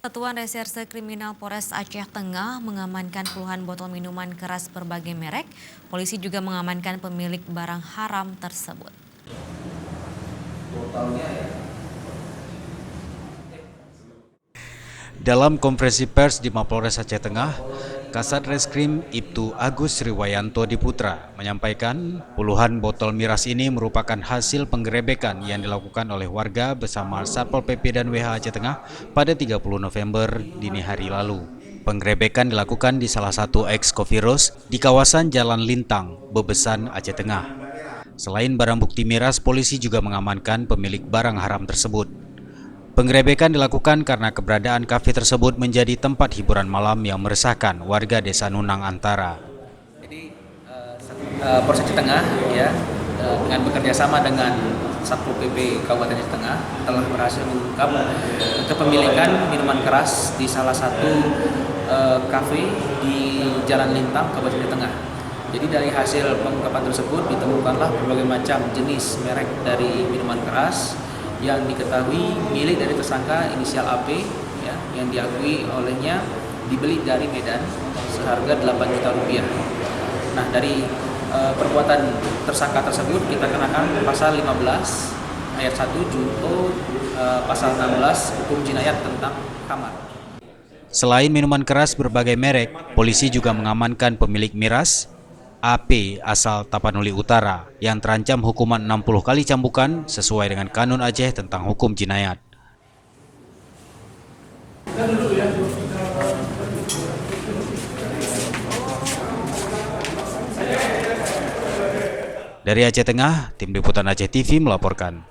Satuan Reserse Kriminal Polres Aceh Tengah mengamankan puluhan botol minuman keras berbagai merek. Polisi juga mengamankan pemilik barang haram tersebut. Dalam konferensi pers di Mapolres Aceh Tengah, Kasat Reskrim Ibtu Agus Riwayanto Diputra menyampaikan puluhan botol miras ini merupakan hasil penggerebekan yang dilakukan oleh warga bersama Satpol PP dan WH Aceh Tengah pada 30 November dini hari lalu. Penggerebekan dilakukan di salah satu ex-coffee roast di kawasan Jalan Lintang, Bebesan, Aceh Tengah. Selain barang bukti miras, polisi juga mengamankan pemilik barang haram tersebut. Penggerebekan dilakukan karena keberadaan kafe tersebut menjadi tempat hiburan malam yang meresahkan warga Desa Nunang Antara. Jadi Polres Aceh Tengah ya dengan bekerja sama dengan Satpol PP Kabupaten Aceh Tengah telah berhasil mengungkap kepemilikan minuman keras di salah satu kafe di Jalan Lintang Kabupaten Aceh Tengah. Jadi dari hasil pengungkapan tersebut ditemukanlah berbagai macam jenis merek dari minuman keras yang diketahui milik dari tersangka inisial AP ya, yang diakui olehnya dibeli dari Medan seharga 8 juta rupiah. Nah, dari perbuatan tersangka tersebut kita kenakan pasal 15 ayat 1 junto pasal 16 hukum jinayat tentang khamar. Selain minuman keras berbagai merek, polisi juga mengamankan pemilik miras AP asal Tapanuli Utara yang terancam hukuman 60 kali cambukan sesuai dengan Kanun Aceh tentang hukum jinayat. Dari Aceh Tengah, Tim Liputan Aceh TV melaporkan.